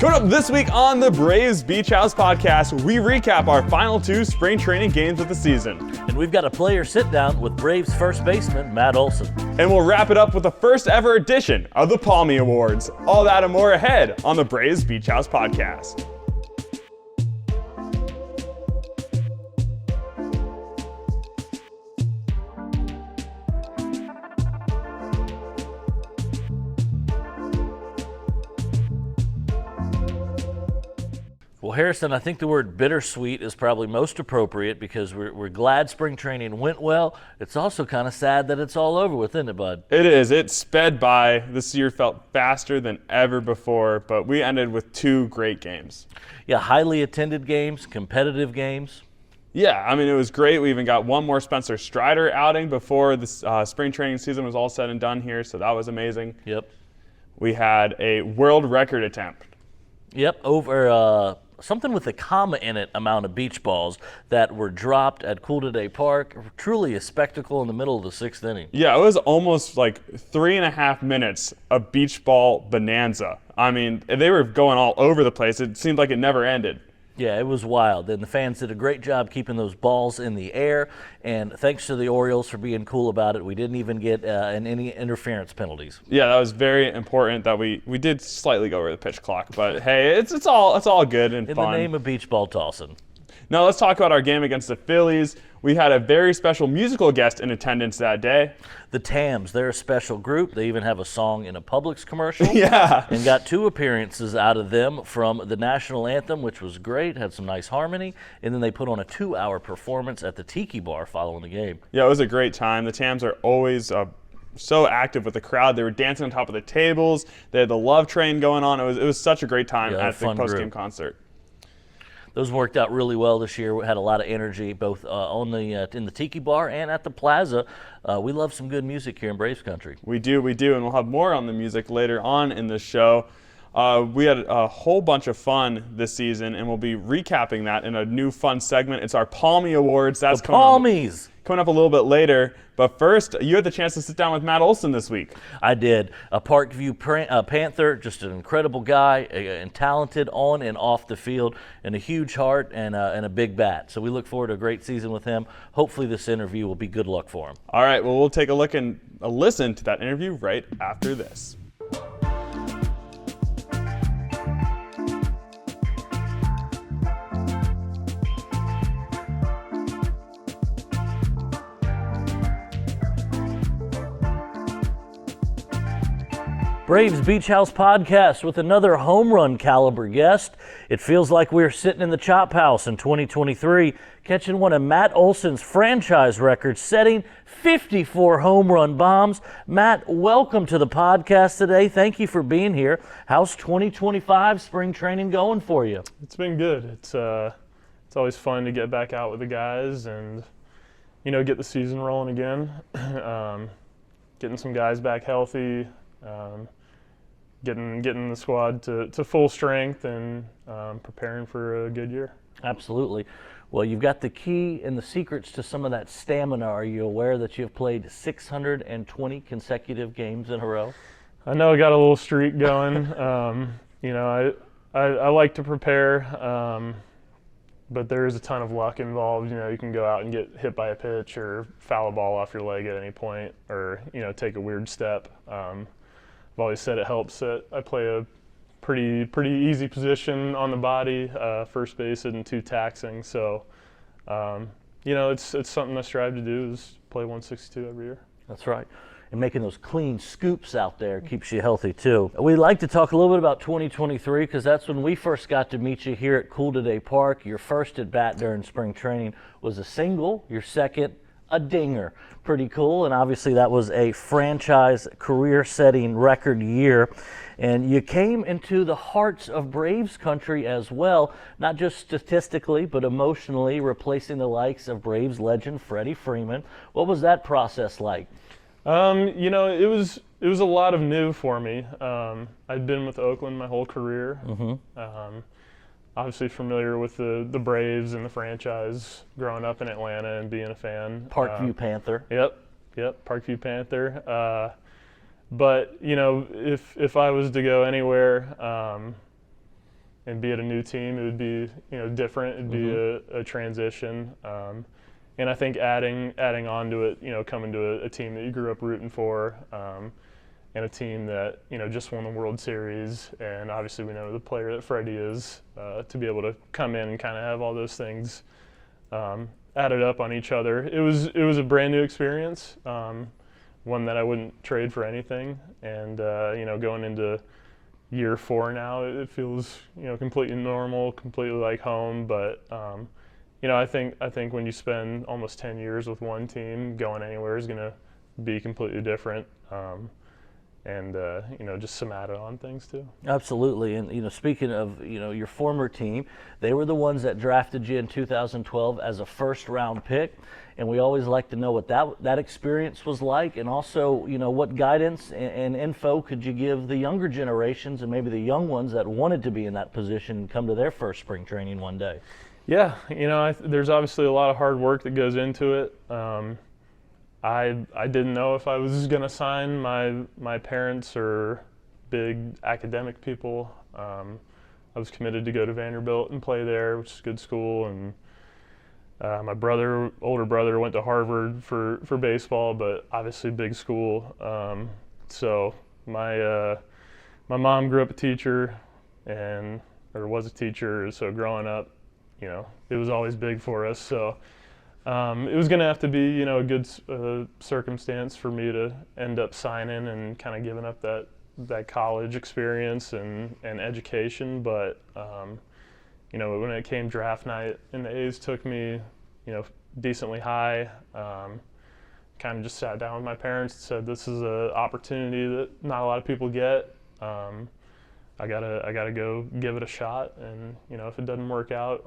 Coming up this week on the Braves Beach House podcast, we recap our final 2 spring training games of the season. And we've got a player sit-down with Braves first baseman Matt Olson. And we'll wrap it up with the first ever edition of the Palmie Awards. All that and more ahead on the Braves Beach House podcast. Well, Harrison, I think the word bittersweet is probably most appropriate because we're glad spring training went well. It's also kind of sad that it's all over with, isn't it, bud? It is. It sped by. This year felt faster than ever before, but we ended with 2 great games. Yeah, highly attended games, competitive games. Yeah, I mean, it was great. We even got one more Spencer Strider outing before the spring training season was all said and done here, so that was amazing. Yep. We had a world record attempt. Yep, over something with a comma in it amount of beach balls that were dropped at CoolToday Park. Truly a spectacle in the middle of the 6th inning. Yeah, it was almost like 3.5 minutes of beach ball bonanza. I mean, they were going all over the place. It seemed like it never ended. Yeah, it was wild, and the fans did a great job keeping those balls in the air, and thanks to the Orioles for being cool about it, we didn't even get any interference penalties. Yeah, that was very important that we did slightly go over the pitch clock, but hey, it's all good and fun. In the name of beach ball tossing. Now let's talk about our game against the Phillies. We had a very special musical guest in attendance that day. The Tams, they're a special group. They even have a song in a Publix commercial. Yeah. And got 2 appearances out of them from the national anthem, which was great, had some nice harmony. And then they put on a 2-hour performance at the Tiki Bar following the game. Yeah, it was a great time. The Tams are always so active with the crowd. They were dancing on top of the tables. They had the love train going on. It was such a great time at the post-game concert. Those worked out really well this year. We had a lot of energy both in the Tiki Bar and at the Plaza. We love some good music here in Braves Country. We do, and we'll have more on the music later on in the show. We had a whole bunch of fun this season, and we'll be recapping that in a new fun segment. It's our Palmie Awards. That's the Palmies. Coming up a little bit later. But first, you had the chance to sit down with Matt Olson this week. I did. A Parkview Panther, just an incredible guy, and talented on and off the field, and a huge heart and a big bat. So we look forward to a great season with him. Hopefully this interview will be good luck for him. All right, well, we'll take a look and listen to that interview right after this. Braves Beach House podcast with another home run caliber guest. It feels like we're sitting in the Chop House in 2023, catching one of Matt Olson's franchise records, setting 54 home run bombs. Matt, welcome to the podcast today. Thank you for being here. How's 2025 spring training going for you? It's been good. It's always fun to get back out with the guys and, get the season rolling again. Getting some guys back healthy. Getting the squad to full strength and preparing for a good year. Absolutely. Well, you've got the key and the secrets to some of that stamina. Are you aware that you've played 620 consecutive games in a row? I know I got a little streak going. I like to prepare, but there is a ton of luck involved. You can go out and get hit by a pitch or foul a ball off your leg at any point, or take a weird step. I've always said it helps that I play a pretty easy position on the body. First base isn't too taxing, so it's something I strive to do is play 162 every year. That's right. And making those clean scoops out there keeps you healthy too. We'd like to talk a little bit about 2023 because that's when we first got to meet you here at CoolToday Park. Your first at bat during spring training was a single. Your second, a dinger. Pretty cool, and obviously that was a franchise career-setting record year. And you came into the hearts of Braves country as well, not just statistically, but emotionally, replacing the likes of Braves legend Freddie Freeman. What was that process like? It was a lot of new for me. I'd been with Oakland my whole career. Mm-hmm. Obviously familiar with the Braves and the franchise growing up in Atlanta and being a fan. Parkview Panther. Yep, Parkview Panther. But if I was to go anywhere, and be at a new team, it would be different. It'd be a transition. And I think adding on to it, coming to a team that you grew up rooting for, and a team that just won the World Series, and obviously we know the player that Freddie is, to be able to come in and kind of have all those things added up on each other. It was a brand new experience, one that I wouldn't trade for anything. And going into year 4 now, it feels completely normal, completely like home. But I think when you spend almost 10 years with one team, going anywhere is going to be completely different. And just some added-on things too. Absolutely, and speaking of your former team, they were the ones that drafted you in 2012 as a first-round pick, and we always like to know what that experience was like, and also what guidance and info could you give the younger generations and maybe the young ones that wanted to be in that position and come to their first spring training one day. Yeah, there's obviously a lot of hard work that goes into it. I didn't know if I was going to sign. My parents are big academic people. I was committed to go to Vanderbilt and play there, which is a good school. And my older brother, went to Harvard for baseball, but obviously big school. So my mom grew up a teacher, or was a teacher. So growing up, it was always big for us. So. It was going to have to be, a good circumstance for me to end up signing and kind of giving up that college experience and education. But, when it came draft night and the A's took me, decently high, kind of just sat down with my parents and said, this is an opportunity that not a lot of people get. I gotta go give it a shot, and if it doesn't work out,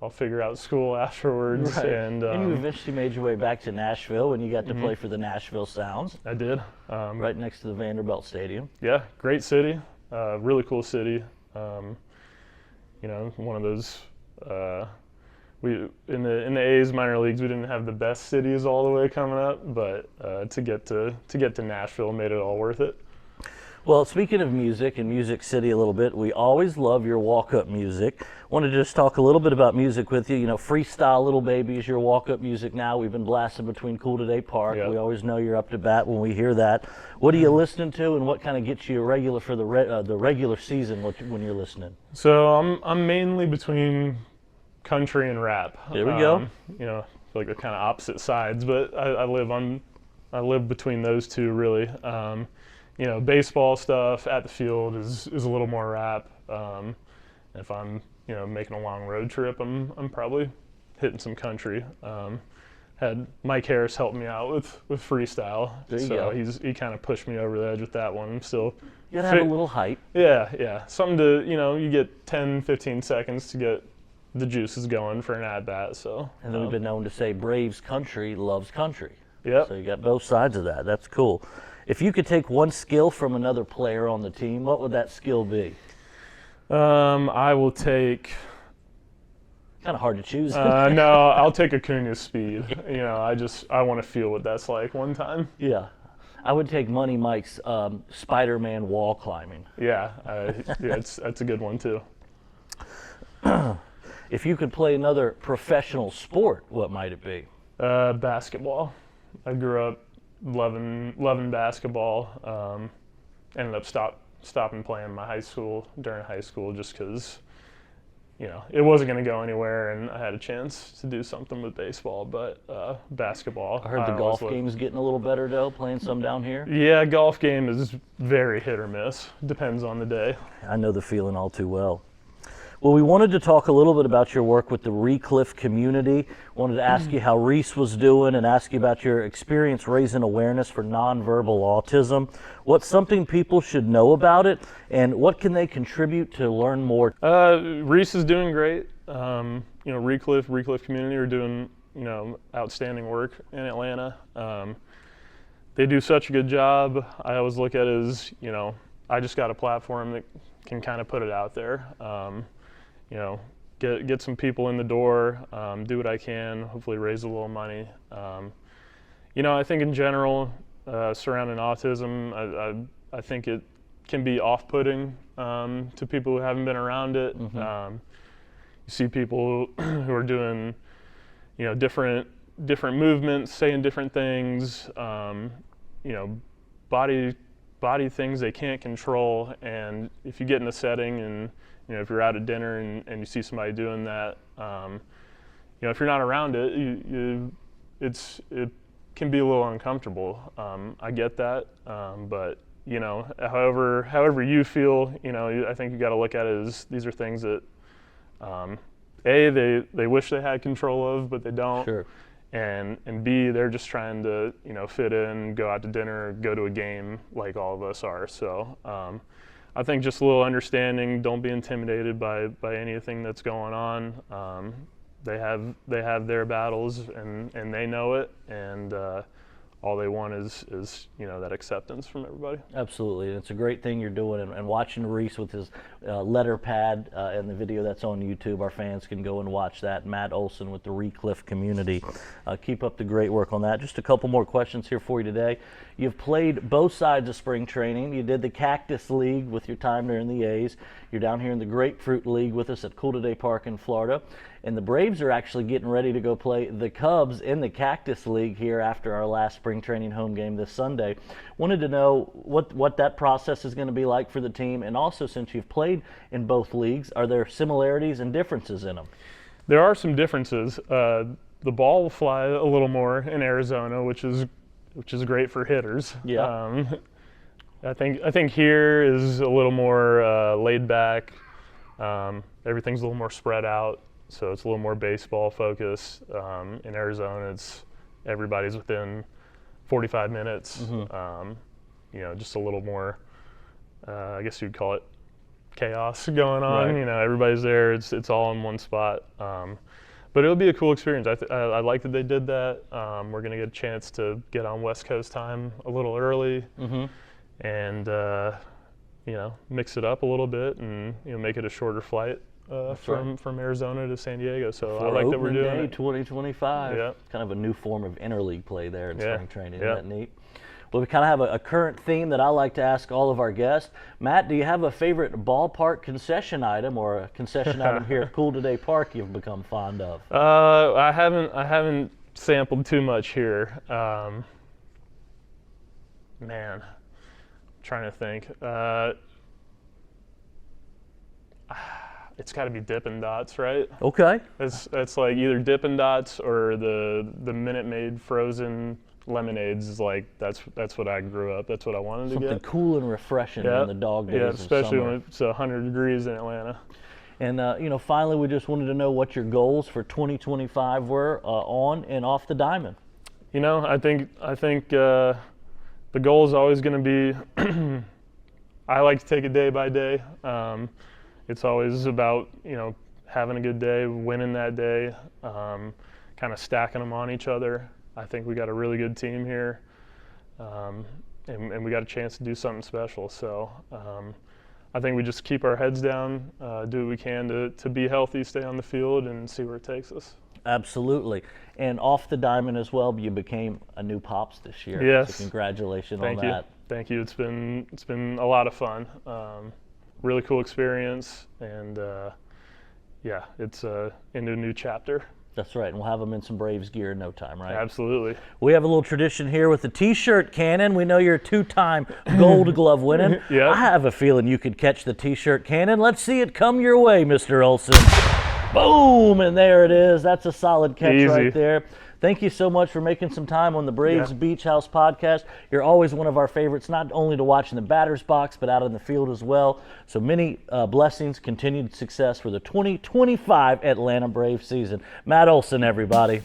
I'll figure out school afterwards. Right. And you eventually made your way back to Nashville when you got to play for the Nashville Sounds. I did. Right next to the Vanderbilt Stadium. Yeah, great city, really cool city. One of those. We in the A's minor leagues, we didn't have the best cities all the way coming up, but to get to Nashville made it all worth it. Well, speaking of music and Music City a little bit, we always love your walk-up music. Wanted to just talk a little bit about music with you. Freestyle Little Baby is your walk-up music now. We've been blasting between CoolToday Park. Yep. We always know you're up to bat when we hear that. What are you listening to, and what kind of gets you regular for the regular season when you're listening? So I'm mainly between country and rap. There we go. I feel like they're kind of opposite sides, but I live between those two really. Baseball stuff at the field is a little more rap. If I'm making a long road trip, I'm probably hitting some country. Had Mike Harris help me out with freestyle, there you go. He kind of pushed me over the edge with that one. I'm still You gotta have a little hype. Yeah, something to you get 10-15 seconds to get the juices going for an at bat. So And then we've been known to say Braves country loves country. Yep. So you got both sides of that. That's cool. If you could take one skill from another player on the team, what would that skill be? I will take. Kind of hard to choose. No, I'll take Acuna's speed. I want to feel what that's like one time. Yeah. I would take Money Mike's Spider-Man wall climbing. Yeah, that's a good one too. If you could play another professional sport, what might it be? Basketball. I grew up loving basketball. Ended up stopping playing during high school just because it wasn't going to go anywhere, and I had a chance to do something with baseball. But basketball. I heard the golf game's getting a little better though, playing some down here. Yeah, golf game is very hit or miss. Depends on the day. I know the feeling all too well. Well, we wanted to talk a little bit about your work with the Recliff community. Wanted to ask you how Reese was doing and ask you about your experience raising awareness for nonverbal autism. What's something people should know about it, and what can they contribute to learn more? Reese is doing great. Recliff community are doing outstanding work in Atlanta. They do such a good job. I always look at it as I just got a platform that can kind of put it out there. Get some people in the door, do what I can, hopefully raise a little money. I think in general, surrounding autism, I think it can be off-putting to people who haven't been around it. You see people who are doing, different movements, saying different things, body things they can't control. And if you get in a setting and if you're out at dinner and you see somebody doing that, if you're not around it, it can be a little uncomfortable. I get that, but however you feel, I think you got to look at it as these are things that they wish they had control of, but they don't. Sure. And B, they're just trying to fit in, go out to dinner, go to a game like all of us are. So I think just a little understanding. Don't be intimidated by anything that's going on. They have their battles and they know it, and all they want is that acceptance from everybody. Absolutely, and it's a great thing you're doing. And watching Reese with his letter pad and the video that's on YouTube, our fans can go and watch that. Matt Olson with the Recliff community. Keep up the great work on that. Just a couple more questions here for you today. You've played both sides of spring training. You did the Cactus League with your time there in the A's. You're down here in the Grapefruit League with us at CoolToday Park in Florida. And the Braves are actually getting ready to go play the Cubs in the Cactus League here after our last spring training home game this Sunday. Wanted to know what that process is going to be like for the team, and also, since you've played in both leagues, are there similarities and differences in them? There are some differences. The ball will fly a little more in Arizona, which is great for hitters. Yeah. I think here is a little more laid back. Everything's a little more spread out. So it's a little more baseball focused. In Arizona, everybody's within 45 minutes. Just a little more, I guess you'd call it chaos going on. Right. Everybody's there. It's all in one spot. But it'll be a cool experience. I like that they did that. We're going to get a chance to get on West Coast time a little early, and mix it up a little bit, and make it a shorter flight. From Arizona to San Diego, so I like that we're doing it. 2025. Yeah. Kind of a new form of interleague play there in spring training. Yeah. Isn't that neat? Well, we kind of have a current theme that I like to ask all of our guests. Matt, do you have a favorite ballpark concession item or a concession item here at CoolToday Park you've become fond of? I haven't sampled too much here. Man, I'm trying to think. It's got to be Dippin' Dots, right? Okay. It's like either Dippin' Dots or the Minute Maid frozen lemonades. Is like that's what I grew up. That's what I wanted to get. Something cool and refreshing in the dog days of especially summer. when it's 100 degrees in Atlanta. And finally, we just wanted to know what your goals for 2025 were on and off the diamond. I think the goal is always going to be. I like to take it day by day. It's always about, having a good day, winning that day, kind of stacking them on each other. I think we got a really good team here, and we got a chance to do something special. So I think we just keep our heads down, do what we can to be healthy, stay on the field, and see where it takes us. Absolutely. And off the diamond as well, you became a new Pops this year. Yes. So congratulations Thank on you. that. Thank you. It's been a lot of fun. Really cool experience, and it's into a new chapter. That's right, and we'll have them in some Braves gear in no time, right? Absolutely. We have a little tradition here with the T-shirt cannon. We know you're a two-time Gold Glove winner. Yep. I have a feeling you could catch the T-shirt cannon. Let's see it come your way, Mr. Olson. Boom, and there it is. That's a solid catch Easy. right there. Thank you so much for making some time on the Braves Beach House podcast. You're always one of our favorites, not only to watch in the batter's box, but out in the field as well. So many blessings, continued success for the 2025 Atlanta Braves season. Matt Olson, everybody.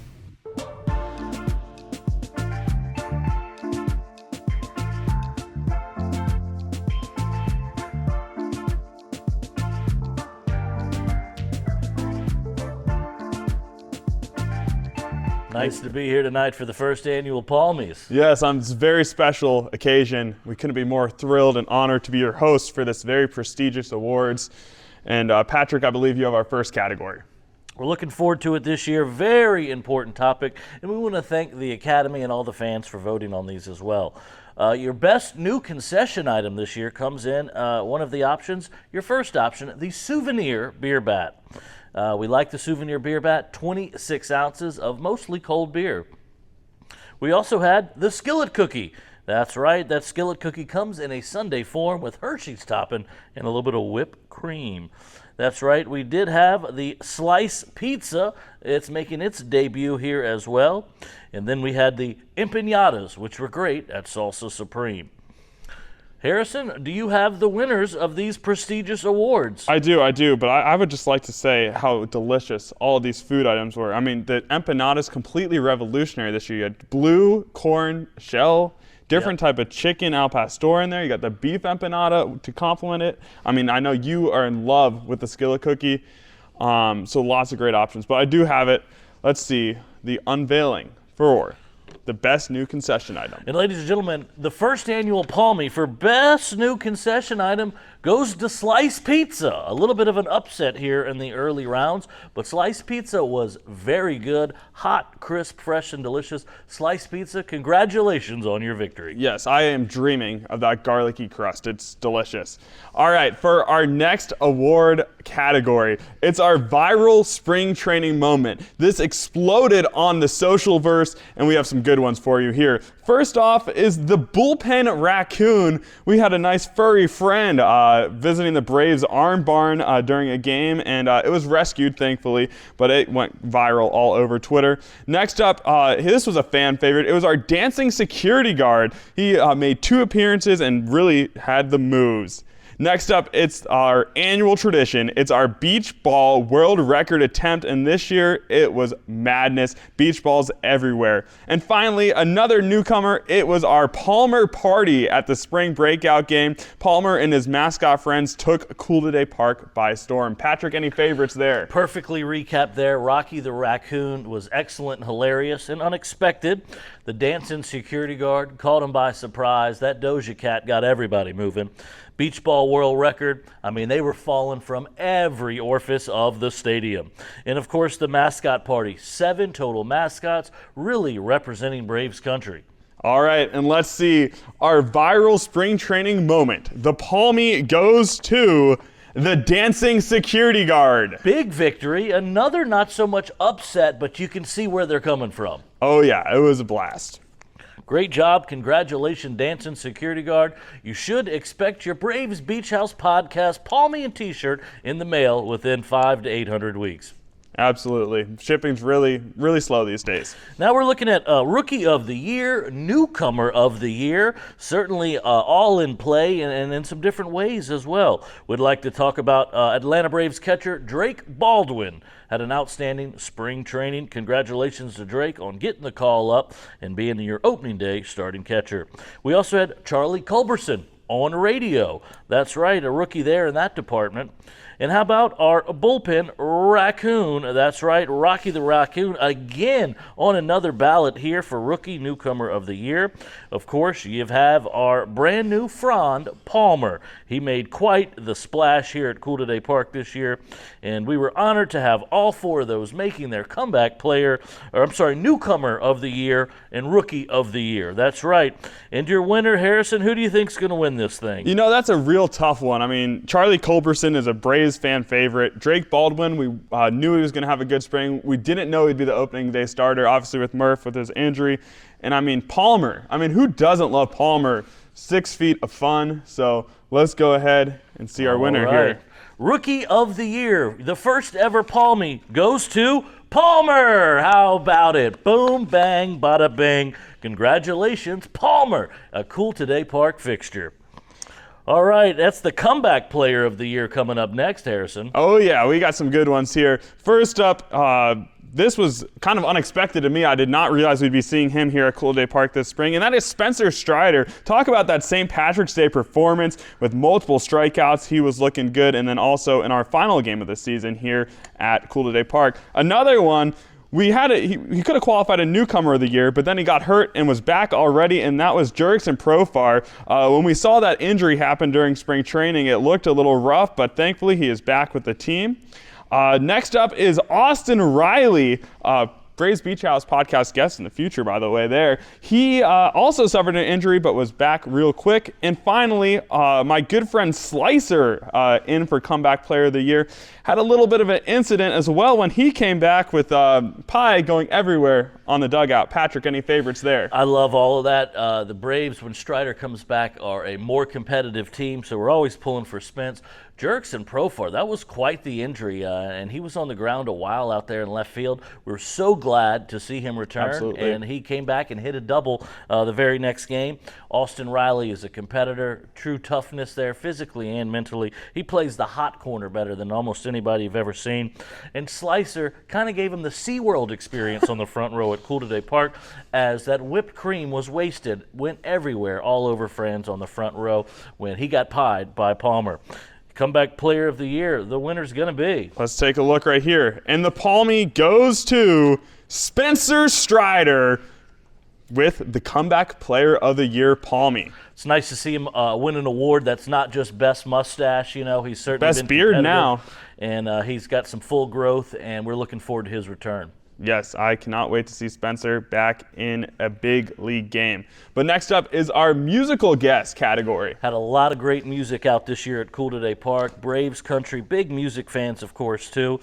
Nice to be here tonight for the first annual Palmies. Yes, on this very special occasion, we couldn't be more thrilled and honored to be your host for this very prestigious awards. And Patrick, I believe you have our first category. We're looking forward to it this year. Very important topic, and we want to thank the Academy and all the fans for voting on these as well. Your best new concession item this year comes in one of the options. Your first option, the souvenir beer bat. We like the souvenir beer bat, 26 ounces of mostly cold beer. We also had the skillet cookie. That's right, that skillet cookie comes in a sundae form with Hershey's topping and a little bit of whipped cream. That's right, we did have the slice pizza. It's making its debut here as well. And then we had the empanadas, which were great at Salsa Supreme. Harrison, do you have the winners of these prestigious awards? I do, but I would just like to say how delicious all of these food items were. I mean, the empanadas completely revolutionary this year. You had blue corn shell, different type of chicken al pastor in there. You got the beef empanada to complement it. I mean, I know you are in love with the skillet cookie, so lots of great options. But I do have it. Let's see, the unveiling for the best new concession item. And ladies and gentlemen, the first annual Palmie for best new concession item goes to Slice Pizza. A little bit of an upset here in the early rounds, but Slice Pizza was very good. Hot, crisp, fresh, and delicious. Slice Pizza, congratulations on your victory. Yes, I am dreaming of that garlicky crust. It's delicious. All right, for our next award category, it's our viral spring training moment. This exploded on the social verse, and we have some good ones for you here. First off is the bullpen raccoon. We had a nice furry friend visiting the Braves arm barn during a game, and it was rescued, thankfully, but it went viral all over Twitter. Next up, this was a fan favorite. It was our dancing security guard. He made 2 appearances and really had the moves. Next up, it's our annual tradition. It's our beach ball world record attempt, and this year it was madness. Beach balls everywhere. And finally, another newcomer, it was our Palmer party at the spring breakout game. Palmer and his mascot friends took CoolToday Park by storm. Patrick, any favorites there? Perfectly recapped there. Rocky the raccoon was excellent and hilarious and unexpected. The dancing security guard caught him by surprise. That Doja Cat got everybody moving. Beach ball world record, I mean, they were falling from every orifice of the stadium. And of course, the mascot party, 7 total mascots, really representing Braves country. All right, and let's see our viral spring training moment. The Palmie goes to the dancing security guard. Big victory, another not so much upset, but you can see where they're coming from. Oh yeah, it was a blast. Great job. Congratulations, dancing security guard. You should expect your Braves Beach House podcast Palmie and t-shirt in the mail within 500 to 800 weeks. Absolutely. Shipping's really, really slow these days. Now we're looking at Rookie of the Year, Newcomer of the Year, certainly all in play and in some different ways as well. We'd like to talk about Atlanta Braves catcher Drake Baldwin. Had an outstanding spring training. Congratulations to Drake on getting the call up and being your opening day starting catcher. We also had Charlie Culberson on radio. That's right, a rookie there in that department. And how about our bullpen raccoon? That's right, Rocky the Raccoon again on another ballot here for Rookie Newcomer of the Year. Of course, you have our brand new Frond Palmer. He made quite the splash here at CoolToday Park this year, and we were honored to have all 4 of those making their Newcomer of the Year and Rookie of the Year. That's right. And your winner, Harrison, who do you think's going to win this thing? You know, that's a real tough one. I mean, Charlie Culberson is a Braves fan favorite. Drake Baldwin, we knew he was going to have a good spring. We didn't know he'd be the opening day starter, obviously with Murph with his injury. And I mean, Palmer. I mean, who doesn't love Palmer? 6 feet of fun. So let's go ahead and see our winner here. Rookie of the Year, the first ever Palmie goes to Palmer. How about it? Boom, bang, bada bing. Congratulations, Palmer, a CoolToday Park fixture. All right, that's the comeback player of the year coming up next, Harrison. Oh, yeah, we got some good ones here. First up, this was kind of unexpected to me. I did not realize we'd be seeing him here at CoolToday Park this spring, and that is Spencer Strider. Talk about that St. Patrick's Day performance with multiple strikeouts. He was looking good, and then also in our final game of the season here at CoolToday Park. Another one, he could have qualified a newcomer of the year, but then he got hurt and was back already, and that was Jurickson Profar. When we saw that injury happen during spring training, it looked a little rough, but thankfully he is back with the team. Next up is Austin Riley. Braves Beach House podcast guest in the future, by the way, there. He also suffered an injury but was back real quick. And finally, my good friend Slicer, in for Comeback Player of the Year, had a little bit of an incident as well when he came back with pie going everywhere on the dugout. Patrick, any favorites there? I love all of that. The Braves, when Strider comes back, are a more competitive team, so we're always pulling for Spence. Jerks and Profar, that was quite the injury, and he was on the ground a while out there in left field. We were so glad to see him return, Absolutely. and he came back and hit a double the very next game. Austin Riley is a competitor, true toughness there physically and mentally. He plays the hot corner better than almost anybody you've ever seen. And Slicer kind of gave him the SeaWorld experience on the front row at CoolToday Park, as that whipped cream was wasted, went everywhere, all over friends on the front row when he got pied by Palmer. Comeback Player of the Year, the winner's going to be. Let's take a look right here. And the Palmie goes to Spencer Strider with the Comeback Player of the Year Palmie. It's nice to see him win an award that's not just best mustache. You know, he's certainly Best been beard now. and he's got some full growth, and we're looking forward to his return. Yes, I cannot wait to see Spencer back in a big league game. But next up is our musical guest category. Had a lot of great music out this year at CoolToday Park. Braves country, big music fans, of course, too.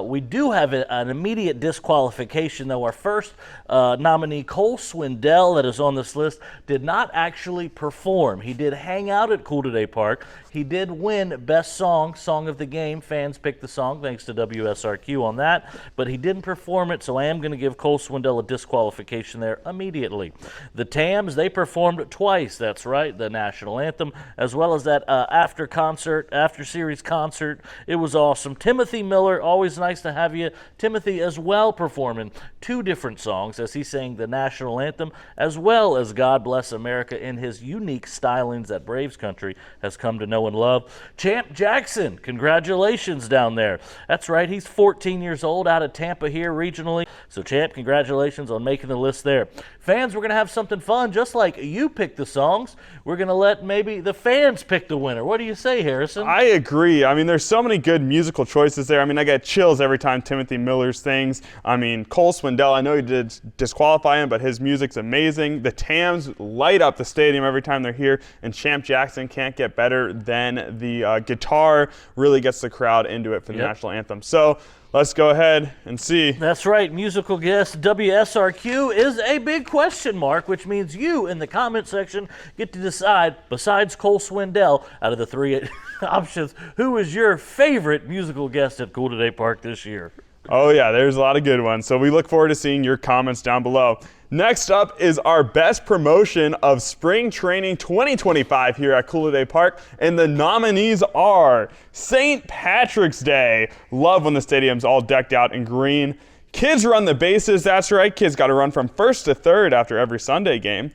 We do have an immediate disqualification, though. Our first nominee, Cole Swindell, that is on this list, did not actually perform. He did hang out at CoolToday Park. He did win Best Song, Song of the Game. Fans picked the song, thanks to WSRQ on that. But he didn't perform it, so I am going to give Cole Swindell a disqualification there immediately. The Tams, they performed twice, that's right, the national anthem, as well as that after-series concert. It was awesome. Timothy Miller, always nice to have you. Timothy as well performing two different songs as he sang the national anthem, as well as God Bless America in his unique stylings that Braves country has come to know and love. Champ Jackson, congratulations down there. That's right, he's 14 years old out of Tampa here regionally. So Champ, congratulations on making the list there. Fans, we're going to have something fun. Just like you pick the songs, we're going to let maybe the fans pick the winner. What do you say, Harrison? I agree. I mean, there's so many good musical choices there. I mean, I get chills every time Timothy Miller sings. I mean, Cole Swindell, I know you did disqualify him, but his music's amazing. The Tams light up the stadium every time they're here, and Champ Jackson can't get better than the guitar really gets the crowd into it for the national anthem. So let's go ahead and see. That's right. Musical guest WSRQ is a big question mark, which means you in the comment section get to decide, besides Cole Swindell, out of the three options, who is your favorite musical guest at CoolToday Park this year? Oh yeah, there's a lot of good ones. So we look forward to seeing your comments down below. Next up is our best promotion of Spring Training 2025 here at CoolToday Park, and the nominees are St. Patrick's Day. Love when the stadium's all decked out in green. Kids run the bases, that's right. Kids got to run from first to third after every Sunday game.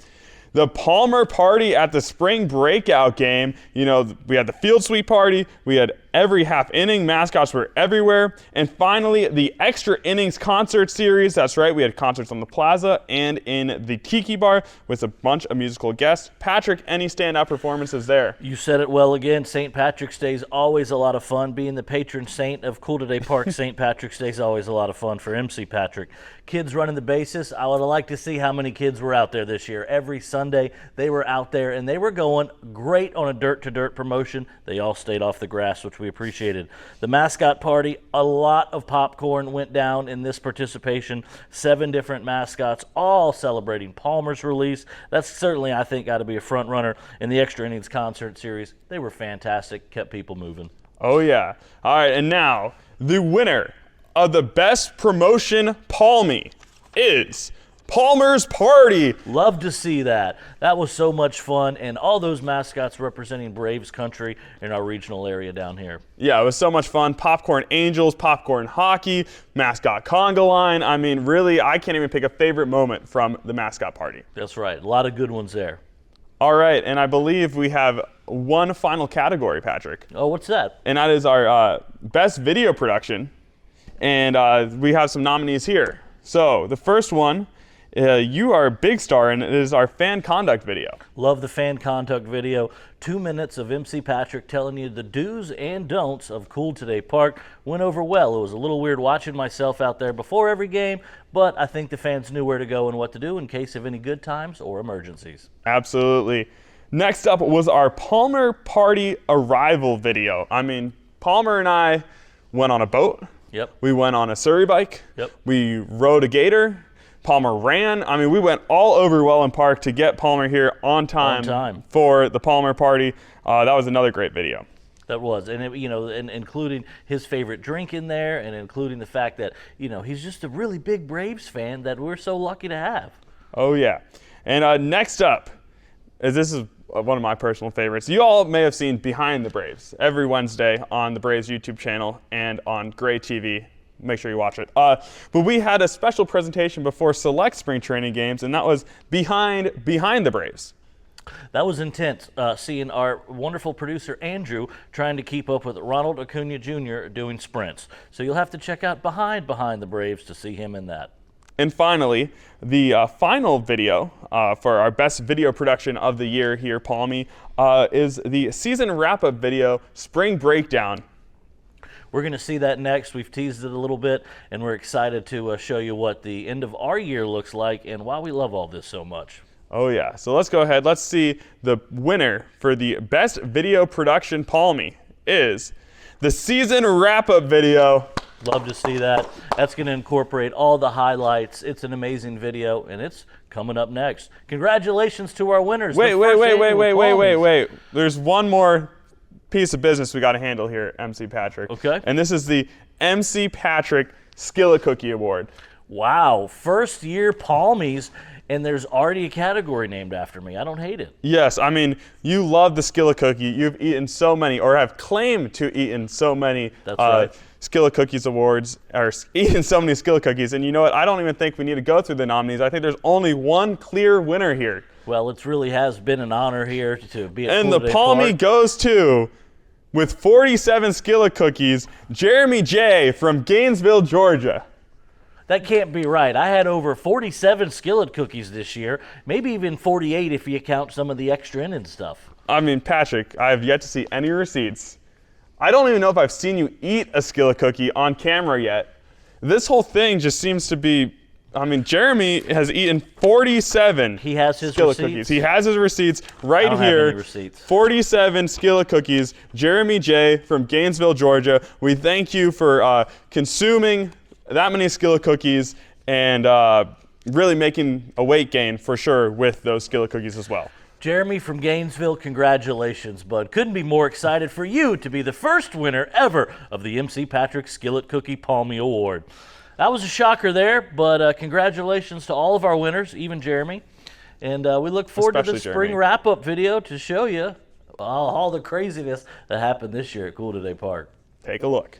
The Palmer Party at the Spring Breakout game. You know, we had the field sweep party. We had every half inning. Mascots were everywhere. And finally, the Extra Innings Concert Series. That's right, we had concerts on the plaza and in the Tiki Bar with a bunch of musical guests. Patrick, any standout performances there? You said it well again. St. Patrick's Day is always a lot of fun. Being the patron saint of CoolToday Park, St. Patrick's Day is always a lot of fun for MC Patrick. Kids running the bases. I would like to see how many kids were out there this year. Every Sunday they were out there and they were going great on a dirt-to-dirt promotion. They all stayed off the grass, which we appreciated. The mascot party, a lot of popcorn went down in this participation. 7 different mascots, all celebrating Palmer's release. That's certainly, I think, got to be a front runner in the Extra Innings Concert Series. They were fantastic, kept people moving. Oh yeah. All right, and now the winner of the best promotion Palmie is Palmer's Party. Love to see that. That was so much fun, and all those mascots representing Braves country in our regional area down here. Yeah, it was so much fun. Popcorn Angels, Popcorn Hockey, Mascot Conga Line. I mean, really, I can't even pick a favorite moment from the mascot party. That's right. A lot of good ones there. All right, and I believe we have one final category, Patrick. Oh, what's that? And that is our best video production. And we have some nominees here. So the first one you are a big star, and it is our fan conduct video. Love the fan conduct video. 2 minutes of MC Patrick telling you the do's and don'ts of CoolToday Park. Went over well. It was a little weird watching myself out there before every game, but I think the fans knew where to go and what to do in case of any good times or emergencies. Absolutely. Next up was our Palmer Party arrival video. I mean, Palmer and I went on a boat. Yep. We went on a Surrey bike. Yep. We rode a gator. Palmer ran. I mean, we went all over Welland Park to get Palmer here on time for the Palmer Party. That was another great video. That was, and and including his favorite drink in there, and including the fact that he's just a really big Braves fan that we're so lucky to have. Oh yeah. And next up, this is one of my personal favorites. You all may have seen Behind the Braves every Wednesday on the Braves YouTube channel and on Gray TV. Make sure you watch it. But we had a special presentation before select spring training games, and that was Behind the Braves. That was intense, seeing our wonderful producer Andrew trying to keep up with Ronald Acuna Jr. doing sprints. So you'll have to check out Behind the Braves to see him in that. And finally, the final video for our best video production of the year here, Palmie, is the season wrap-up video, Spring Breakdown. We're going to see that next. We've teased it a little bit, and we're excited to show you what the end of our year looks like and why we love all this so much. Oh yeah, so let's go ahead. Let's see the winner for the best video production Palmie is the season wrap-up video. Love to see that. That's going to incorporate all the highlights. It's an amazing video, and it's coming up next. Congratulations to our winners. Wait. There's one more piece of business we got to handle here at MC Patrick. Okay. And this is the MC Patrick Skillet Cookie Award. Wow, first year Palmies, and there's already a category named after me. I don't hate it. Yes, I mean, you love the Skillet Cookie. You've eaten so many, or have claimed to eaten so many right. Skillet Cookies awards, or eaten so many Skillet Cookies. And you know what? I don't even think we need to go through the nominees. I think there's only one clear winner here. Well, it really has been an honor here to be at And the Palmie goes to, with 47 Skillet Cookies, Jeremy J. from Gainesville, Georgia. That can't be right. I had over 47 Skillet Cookies this year, maybe even 48 if you count some of the extra innings stuff. I mean, Patrick, I have yet to see any receipts. I don't even know if I've seen you eat a Skillet Cookie on camera yet. This whole thing just seems to be, I mean, Jeremy has eaten 47 He has his Skillet receipts. Cookies. He has his receipts right I don't here. have any receipts. 47 Skillet Cookies. Jeremy J. from Gainesville, Georgia. We thank you for consuming that many Skillet Cookies and really making a weight gain for sure with those Skillet Cookies as well. Jeremy from Gainesville, congratulations, bud. Couldn't be more excited for you to be the first winner ever of the MC Patrick Skillet Cookie Palmie Award. That was a shocker there, but congratulations to all of our winners, even Jeremy. And we look forward to the spring wrap-up video to show you all the craziness that happened this year at CoolToday Park. Take a look.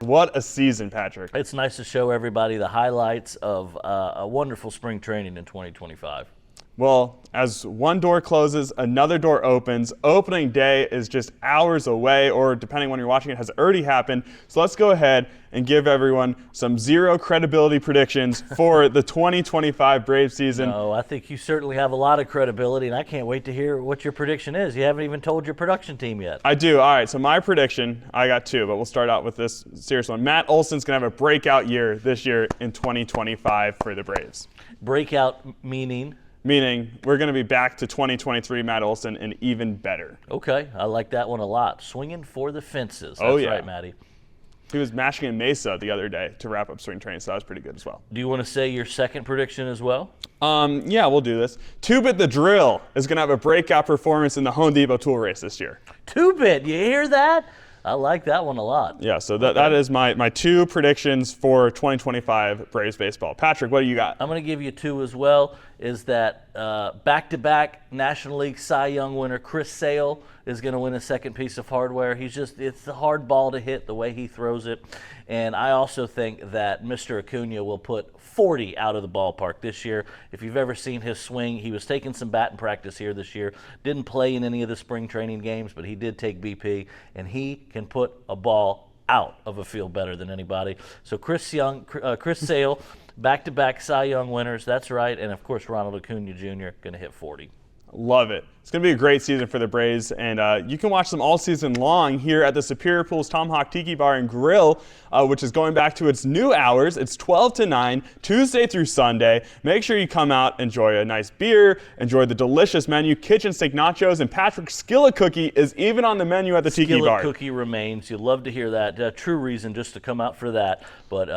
What a season, Patrick. It's nice to show everybody the highlights of a wonderful spring training in 2025. Well, as one door closes, another door opens. Opening day is just hours away, or depending when you're watching it, has already happened. So let's go ahead and give everyone some zero credibility predictions for the 2025 Braves season. No, I think you certainly have a lot of credibility, and I can't wait to hear what your prediction is. You haven't even told your production team yet. I do. All right, so my prediction, I got two, but we'll start out with this serious one. Matt Olson's going to have a breakout year this year in 2025 for the Braves. Breakout meaning? Meaning we're going to be back to 2023 Matt Olson and even better. Okay, I like that one a lot. Swinging for the fences. That's Oh, yeah. right, Matty. He was mashing in Mesa the other day to wrap up spring training, so that was pretty good as well. Do you want to say your second prediction as well? Yeah, we'll do this. Two-Bit the Drill is going to have a breakout performance in the Home Depot tool race this year. Two-Bit, you hear that? I like that one a lot. Yeah, so that is my two predictions for 2025 Braves baseball. Patrick, what do you got? I'm going to give you two as well, is that back-to-back National League Cy Young winner Chris Sale is going to win a second piece of hardware. It's the hard ball to hit, the way he throws it. And I also think that Mr. Acuna will put 40 out of the ballpark this year. If you've ever seen his swing, he was taking some batting practice here this year. Didn't play in any of the spring training games, but he did take BP, and he can put a ball out of a field better than anybody. So Chris Sale, back-to-back Cy Young winners, that's right, and of course Ronald Acuna Jr. going to hit 40. Love it. It's going to be a great season for the Braves, and you can watch them all season long here at the Superior Pools Tomahawk Tiki Bar and Grill, which is going back to its new hours. It's 12 to 9, Tuesday through Sunday. Make sure you come out, enjoy a nice beer, enjoy the delicious menu, kitchen sink nachos, and Patrick's Skillet Cookie is even on the menu at the Tiki Bar. Skillet Cookie remains. You'll love to hear that. True reason just to come out for that. But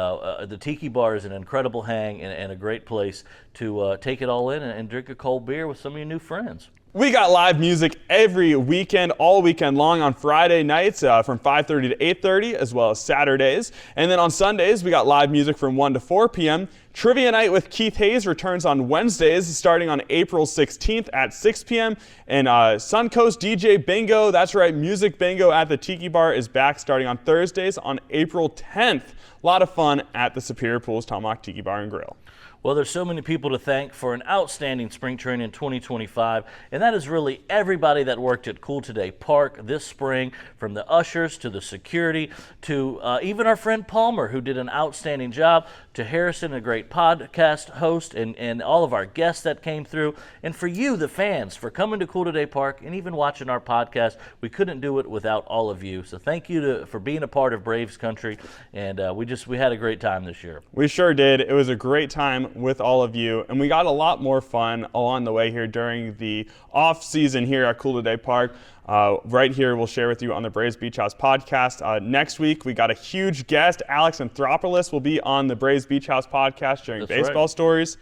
the Tiki Bar is an incredible hang and a great place to take it all in and drink a cold beer with some of your new friends. We got live music every weekend, all weekend long on Friday nights from 5:30 to 8:30, as well as Saturdays. And then on Sundays, we got live music from 1 to 4 p.m. Trivia Night with Keith Hayes returns on Wednesdays, starting on April 16th at 6 p.m. And Suncoast DJ Bingo, that's right, Music Bingo at the Tiki Bar is back starting on Thursdays on April 10th. A lot of fun at the Superior Pools Tomahawk Tiki Bar and Grill. Well, there's so many people to thank for an outstanding spring training in 2025, and that is really everybody that worked at CoolToday Park this spring, from the ushers to the security to even our friend Palmer, who did an outstanding job, to Harrison, a great podcast host, and all of our guests that came through, and for you, the fans, for coming to CoolToday Park and even watching our podcast. We couldn't do it without all of you, so thank you for being a part of Braves Country, and we had a great time this year. We sure did. It was a great time with all of you, and we got a lot more fun along the way here during the off season here at CoolToday Park. Right here, we'll share with you on the Braves Beach House podcast. Next week, we got a huge guest. Alex Anthropoulos will be on the Braves Beach House podcast sharing baseball stories.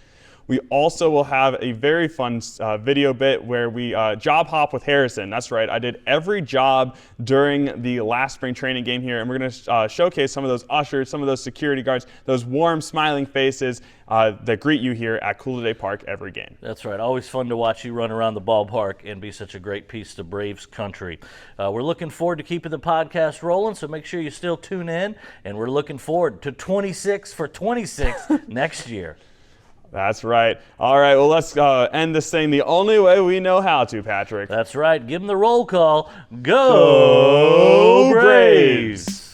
We also will have a very fun video bit where we job hop with Harrison. That's right. I did every job during the last spring training game here, and we're going to showcase some of those ushers, some of those security guards, those warm, smiling faces that greet you here at CoolToday Park every game. That's right. Always fun to watch you run around the ballpark and be such a great piece to Braves Country. We're looking forward to keeping the podcast rolling, so make sure you still tune in, and we're looking forward to 26 for 26 next year. That's right. All right, well, let's end this thing the only way we know how to, Patrick. That's right. Give them the roll call. Go Braves!